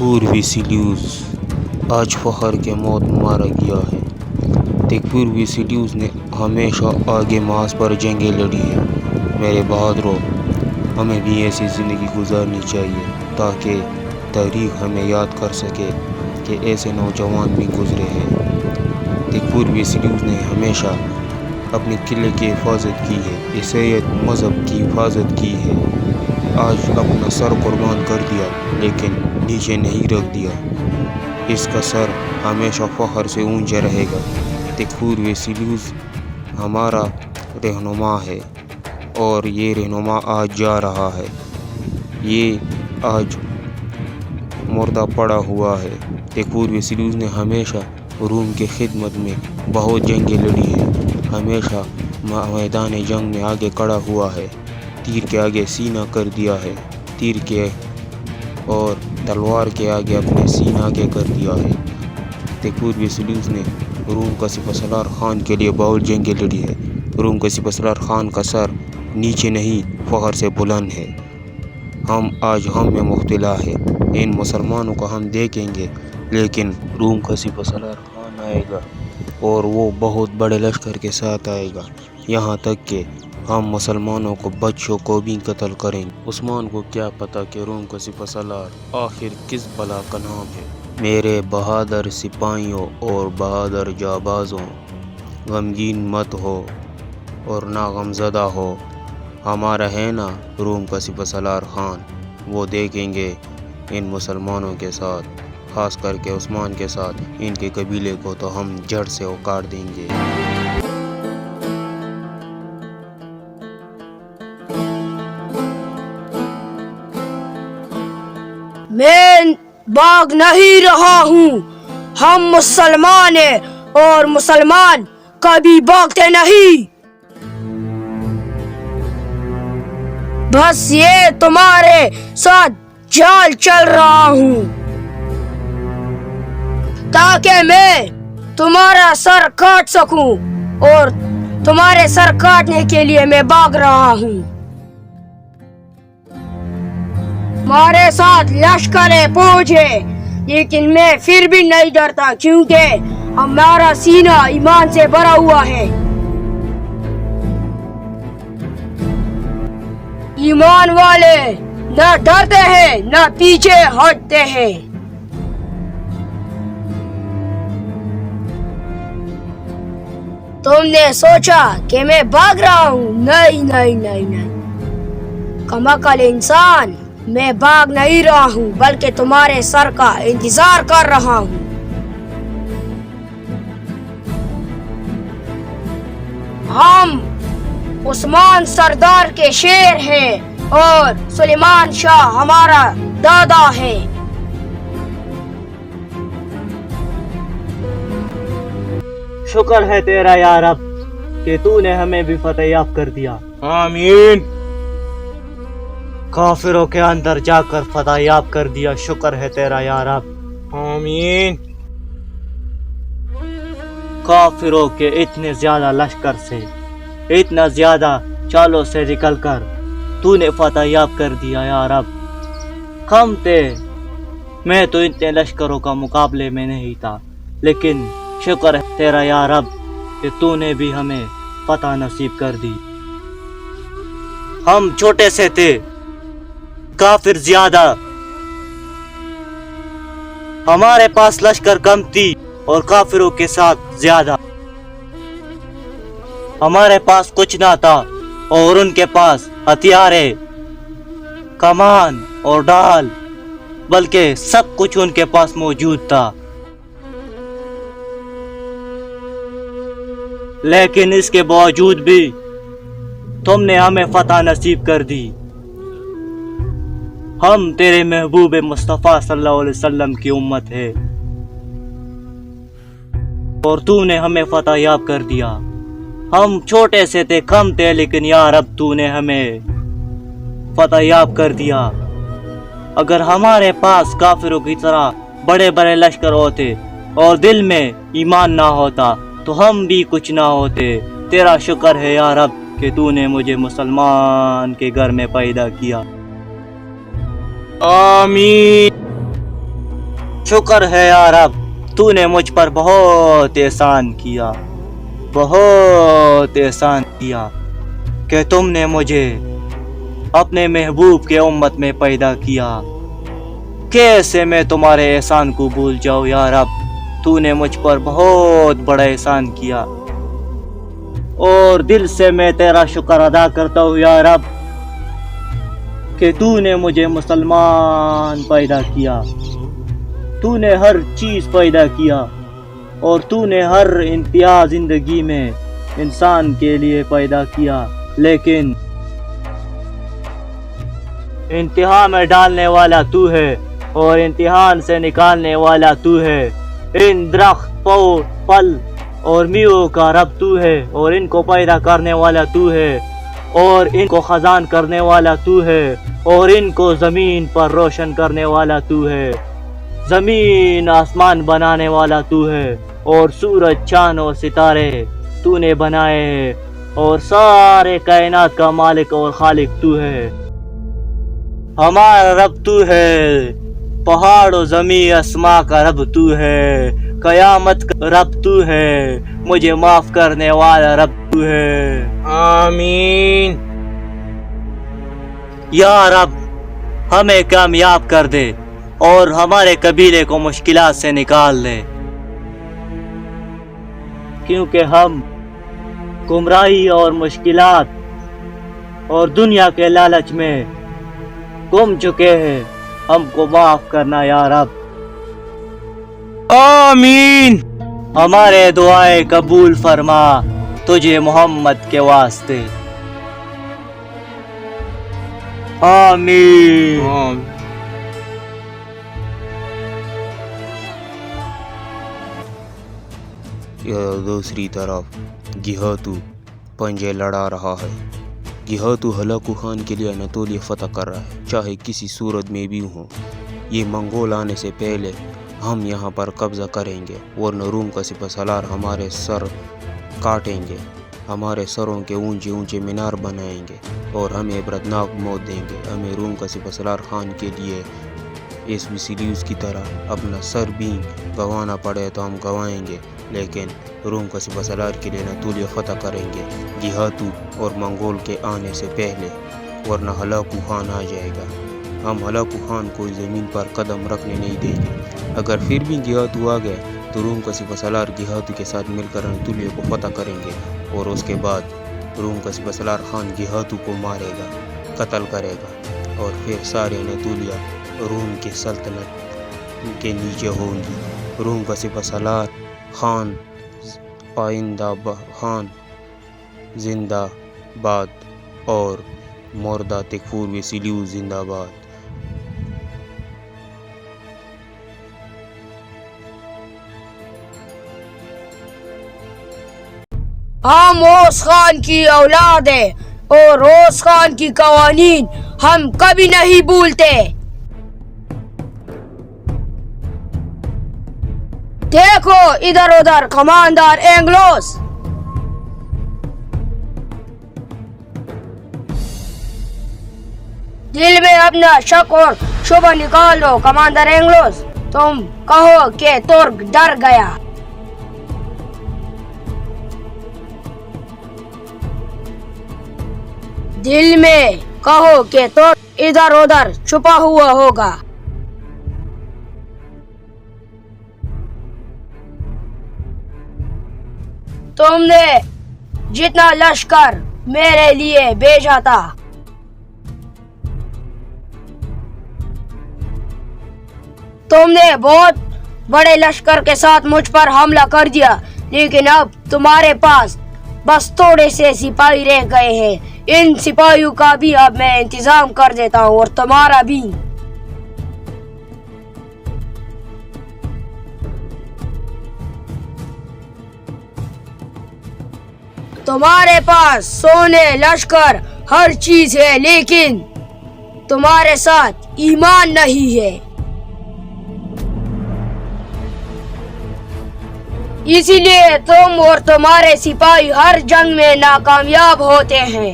تیغپور ویسیلیوس آج فخر کے موت مارا گیا ہے۔ تیغپور ویسیلیوس نے ہمیشہ آگے ماس پر جنگیں لڑی ہیں۔ میرے بہادروں، ہمیں بھی ایسی زندگی گزارنی چاہیے تاکہ تاریخ ہمیں یاد کر سکے کہ ایسے نوجوان بھی گزرے ہیں۔ تیغپور ویسیلیوس نے ہمیشہ اپنے قلعے کی حفاظت کی ہے، عیسائیت مذہب کی حفاظت کی ہے۔ آج اپنا سر قربان کر دیا لیکن نیچے نہیں رکھ دیا۔ اس کا سر ہمیشہ فخر سے اونچا رہے گا۔ تیغپور ویسیلیوس ہمارا رہنما ہے اور یہ رہنما آج جا رہا ہے، یہ آج مردہ پڑا ہوا ہے۔ تیغپور ویسیلیوس نے ہمیشہ روم کی خدمت میں بہت جنگیں لڑی ہیں، ہمیشہ میدان جنگ میں آگے کھڑا ہوا ہے، تیر کے آگے سینہ کر دیا ہے، تیر کے اور تلوار کے آگے اپنے سینہ آگے کر دیا ہے۔ تیغپور ویسیلیوس نے روم کا سپہ سالار خان کے لیے بہت جنگیں لڑی ہے۔ روم کے سپہ سالار خان کا سر نیچے نہیں فخر سے بلند ہے۔ ہم میں مختلف ہے، ان مسلمانوں کو ہم دیکھیں گے لیکن روم کا سپہ سالار خان آئے گا اور وہ بہت بڑے لشکر کے ساتھ آئے گا، یہاں تک کہ ہم مسلمانوں کو بچوں کو بھی قتل کریں گے۔ عثمان کو کیا پتا کہ روم کا سپہ سالار آخر کس بلا کا نام ہے۔ میرے بہادر سپاہیوں اور بہادر جانبازوں، غمگین مت ہو اور نہ غمزدہ ہو، ہمارا ہے نا روم کا سپہ سالار خان، وہ دیکھیں گے ان مسلمانوں کے ساتھ، خاص کر کے عثمان کے ساتھ، ان کے قبیلے کو تو ہم جڑ سے اکاڑ دیں گے۔ میں باغ نہیں رہا ہوں، ہم مسلمان ہیں اور مسلمان کبھی بھاگتے نہیں۔ بس یہ تمہارے ساتھ جال چل رہا ہوں تاکہ میں تمہارا سر کاٹ سکوں، اور تمہارے سر کاٹنے کے لیے میں بھاگ رہا ہوں۔ ہمارے ساتھ لشکر فوج ہے لیکن میں پھر بھی نہیں ڈرتا کیونکہ ہمارا سینہ ایمان سے بھرا ہوا ہے۔ ایمان والے نہ ڈرتے ہیں نہ پیچھے ہٹتے ہیں۔ تم نے سوچا کہ میں بھاگ رہا ہوں؟ نہیں نہیں نہیں نہیں، کمعقل انسان، میں بھاگ نہیں رہا ہوں بلکہ تمہارے سر کا انتظار کر رہا ہوں۔ ہم عثمان سردار کے شیر ہیں اور سلیمان شاہ ہمارا دادا ہے۔ شکر ہے تیرا یا رب کہ تو نے ہمیں بھی فتح یاب کر دیا۔ آمین۔ کافروں کے اندر جا کر فتح یاب کر دیا، شکر ہے تیرا یا رب۔ آمین۔ کافروں کے اتنے زیادہ لشکر سے، اتنا زیادہ چالوں سے نکل کر تو نے فتح یاب کر دیا یا رب۔ ہم تھے، میں تو اتنے لشکروں کا مقابلے میں نہیں تھا، لیکن شکر ہے تیرا یا رب کہ تو نے بھی ہمیں فتح نصیب کر دی۔ ہم چھوٹے سے تھے، کافر زیادہ، ہمارے پاس لشکر کم تھی اور کافروں کے ساتھ زیادہ، ہمارے پاس کچھ نہ تھا اور ان کے پاس ہتھیارے، کمان اور ڈال، بلکہ سب کچھ ان کے پاس موجود تھا، لیکن اس کے باوجود بھی تم نے ہمیں فتح نصیب کر دی۔ ہم تیرے محبوب مصطفیٰ صلی اللہ علیہ وسلم کی امت ہے اور تو نے ہمیں فتح یاب کر دیا۔ ہم چھوٹے سے تھے، کم تھے، لیکن یا رب تو نے ہمیں فتح یاب کر دیا۔ اگر ہمارے پاس کافروں کی طرح بڑے بڑے لشکر ہوتے اور دل میں ایمان نہ ہوتا تو ہم بھی کچھ نہ ہوتے۔ تیرا شکر ہے یا رب کہ تو نے مجھے مسلمان کے گھر میں پیدا کیا۔ آمین۔ شکر ہے یا رب، تو نے مجھ پر بہت احسان کیا، بہت احسان کیا کہ تم نے مجھے اپنے محبوب کے امت میں پیدا کیا۔ کیسے میں تمہارے احسان کو بھول جاؤں یا رب، تو نے مجھ پر بہت بڑا احسان کیا، اور دل سے میں تیرا شکر ادا کرتا ہوں یا رب کہ تو نے مجھے مسلمان پیدا کیا۔ تو نے ہر چیز پیدا کیا اور تو نے ہر انتہا زندگی میں انسان کے لیے پیدا کیا، لیکن انتہا میں ڈالنے والا تو ہے اور امتحان سے نکالنے والا تو ہے۔ ان درخت، پھل اور میووں کا رب تو ہے، اور ان کو پیدا کرنے والا تو ہے، اور ان کو خزان کرنے والا تو ہے، اور ان کو زمین پر روشن کرنے والا تو ہے۔ زمین آسمان بنانے والا تو ہے، اور سورج، چاند اور ستارے تو نے بنائے ہیں، اور سارے کائنات کا مالک اور خالق تو ہے۔ ہمارا رب تو ہے، پہاڑ و زمین آسمان کا رب تو ہے، قیامت کا رب تو ہے، مجھے معاف کرنے والا رب تو ہے۔ آمین۔ یا رب ہمیں کامیاب کر دے اور ہمارے قبیلے کو مشکلات سے نکال دے، کیونکہ ہم گمراہی اور مشکلات اور دنیا کے لالچ میں گم چکے ہیں، ہم کو معاف کرنا یا رب۔ آمین۔ ہمارے دعائیں قبول فرما، تجھے محمد کے واسطے، آمین۔ دوسری طرف گیہاتو پنجے لڑا رہا ہے۔ گیہاتو ہلاکو خان کے لیے اناتولیہ فتح کر رہا ہے، چاہے کسی صورت میں بھی ہوں۔ یہ منگول آنے سے پہلے ہم یہاں پر قبضہ کریں گے، ورنہ روم کا سپہ سالار ہمارے سر کاٹیں گے، ہمارے سروں کے اونچے اونچے مینار بنائیں گے اور ہمیں عبرتناک موت دیں گے۔ ہمیں روم کا سپہ سالار خان کے لیے اس ویسیلیوس کی طرح اپنا سر بھی گنوانا پڑے تو ہم گنوائیں گے، لیکن روم کا سپہ سالار کے لیے اناتولیہ فتح کریں گے گیہاتو اور منگول کے آنے سے پہلے، ورنہ ہلاکو خان آ جائے گا۔ ہم ہلاکو خان کو زمین پر قدم رکھنے نہیں دیں گے۔ اگر پھر بھی گیہاتو آ گئے تو روم کا سپہ سالار گیہاتو کے ساتھ مل کر اناتولیہ کو فتح کریں گے، اور اس کے بعد روم کا سپہ سالار خان گیہاتو کو مارے گا، قتل کرے گا، اور پھر سارے اناتولیہ روم کی سلطنت کے نیچے ہوں گی۔ روم کا سپہ سالار خان پائندہ خان زندہ باد اور مردہ تکفور ویسیلیوس زندہ باد۔ ہم اوس خان کی اولاد ہیں اور اوس خان کی قوانین ہم کبھی نہیں بھولتے۔ دیکھو ادھر ادھر کماندار اینگلوس، دل میں اپنا شک اور شبہ نکال دو۔ کماندار اینگلوس، تم کہو کہ ترک ڈر گیا۔ دل میں کہو کہ ترک ادھر ادھر چھپا ہوا ہوگا۔ تم نے جتنا لشکر میرے لیے بھیجا تھا تم نے بہت بڑے لشکر کے ساتھ مجھ پر حملہ کر دیا، لیکن اب تمہارے پاس بس تھوڑے سے سپاہی رہ گئے ہیں۔ ان سپاہیوں کا بھی اب میں انتظام کر دیتا ہوں، اور تمہارا بھی۔ تمہارے پاس سونے، لشکر، ہر چیز ہے، لیکن تمہارے ساتھ ایمان نہیں ہے۔ اسی لیے تم اور تمہارے سپاہی ہر جنگ میں ناکامیاب ہوتے ہیں۔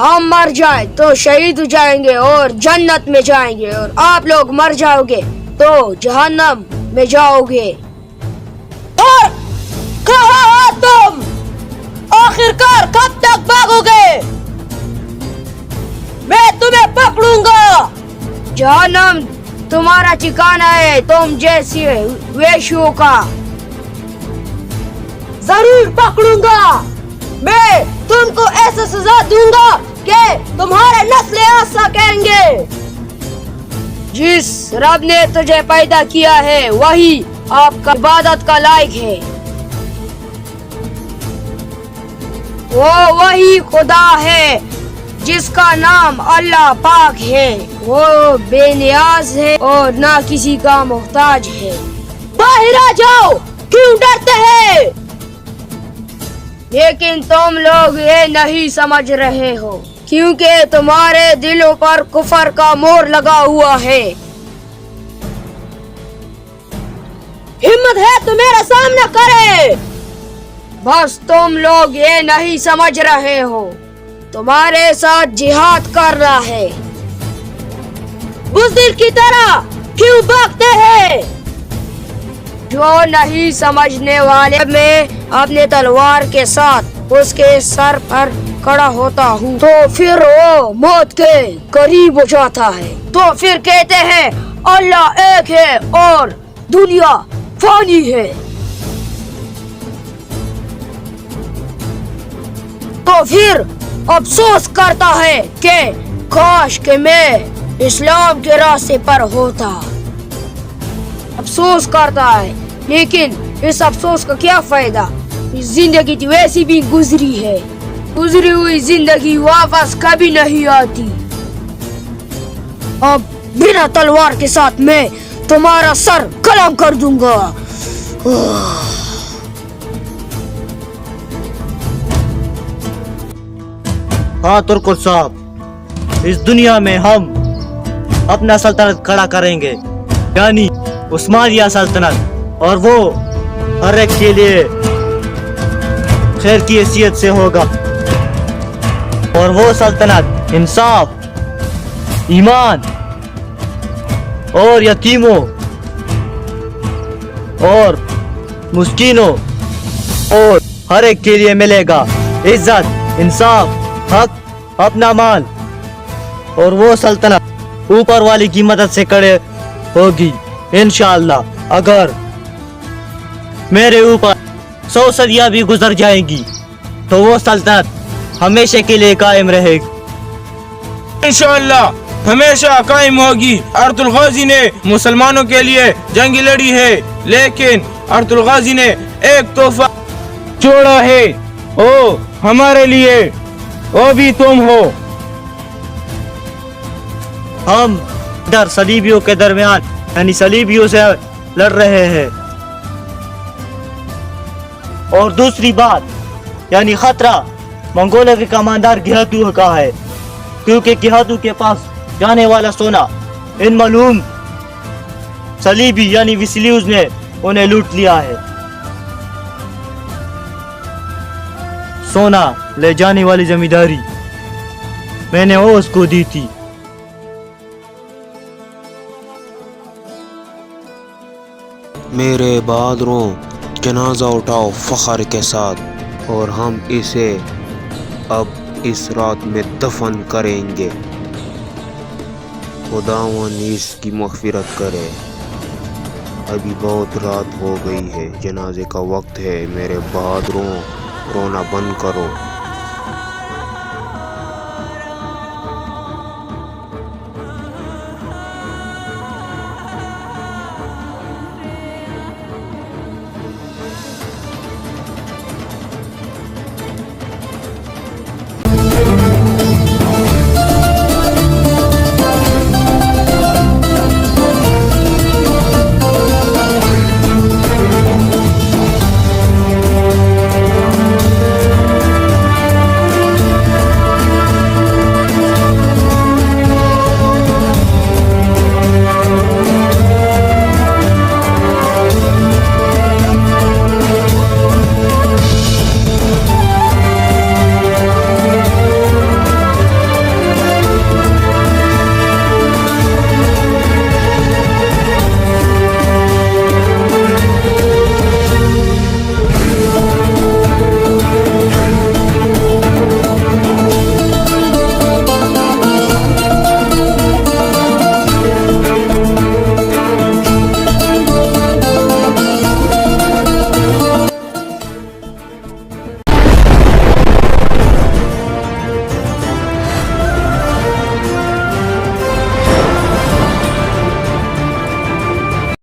ہم مر جائیں تو شہید ہو جائیں گے اور جنت میں جائیں گے، اور آپ لوگ مر جاؤ گے تو جہنم میں جاؤ گے۔ اور کہاں ہو تم؟ آخر کار کب تک بھاگو گے؟ میں تمہیں پکڑوں گا۔ جہنم تمہارا ٹھکانہ ہے تم جیسی ویشیوں کا۔ ضرور پکڑوں گا، میں تم کو ایسا سزا دوں گا کہ تمہارے نسلیں آ سکیں گے۔ جس رب نے تجھے پیدا کیا ہے وہی آپ کا عبادت کا لائق ہے، وہ وہی خدا ہے جس کا نام اللہ پاک ہے، وہ بے نیاز ہے اور نہ کسی کا محتاج ہے۔ باہر آ جاؤ، کیوں ڈرتے ہیں؟ لیکن تم لوگ یہ نہیں سمجھ رہے ہو کیونکہ تمہارے دلوں پر کفر کا مور لگا ہوا ہے۔ ہمت ہے تو میرا سامنا کرے۔ بس تم لوگ یہ نہیں سمجھ رہے ہو، تمہارے ساتھ جہاد کرنا ہے۔ بزدل کی طرح کیوں بھاگتے ہیں؟ جو نہیں سمجھنے والے، میں اپنے تلوار کے ساتھ اس کے سر پر کھڑا ہوتا ہوں تو پھر وہ موت کے قریب ہو جاتا ہے، تو پھر کہتے ہیں اللہ ایک ہے اور دنیا فانی ہے، تو پھر افسوس کرتا ہے کہ کاش کہ میں اسلام کے راستے پر ہوتا۔ افسوس کرتا ہے، لیکن اس افسوس کا کیا فائدہ؟ زندگی تو ویسی بھی گزری ہے، گزری ہوئی زندگی واپس کبھی نہیں آتی۔ اب بنا تلوار کے ساتھ میں تمہارا سر قلم کر دوں گا۔ ہاں ترکل صاحب، اس دنیا میں ہم اپنا سلطنت کھڑا کریں گے، یعنی عثمانیہ سلطنت، اور وہ ہر ایک کے لیے خیر کی حیثیت سے ہوگا، اور وہ سلطنت انصاف، ایمان اور یتیموں اور مسکینوں اور ہر ایک کے لیے ملے گا عزت، انصاف، حق، اپنا مال، اور وہ سلطنت اوپر والی کی مدد سے کھڑے ہوگی انشاءاللہ۔ اگر میرے اوپر 100 صدیاں بھی گزر جائیں گی تو وہ سلطنت ہمیشہ کے لیے قائم رہے گی انشاءاللہ، ہمیشہ قائم ہوگی۔ ارطغرل غازی نے مسلمانوں کے لیے جنگ لڑی ہے، لیکن ارطغرل غازی نے ایک تحفہ چھوڑا ہے، وہ ہمارے لیے، وہ بھی تم ہو۔ ہم ادھر صلیبیوں کے درمیان یعنی صلیبیوں سے لڑ رہے ہیں، اور دوسری بات یعنی خطرہ منگولوں کے کماندار گیہاتو کا ہے، کیونکہ گیہاتو کے پاس جانے والا سونا ان ملعون صلیبی یعنی ویسلیوز نے انہیں لوٹ لیا ہے۔ سونا لے جانے والی ذمہ داری میں نے وہ اس کو دی تھی۔ میرے بہادروں، جنازہ اٹھاؤ فخر کے ساتھ، اور ہم اسے اب اس رات میں دفن کریں گے۔ خداوند اس کی مغفرت کرے۔ ابھی بہت رات ہو گئی ہے، جنازے کا وقت ہے۔ میرے بہادروں، رونا بند کرو۔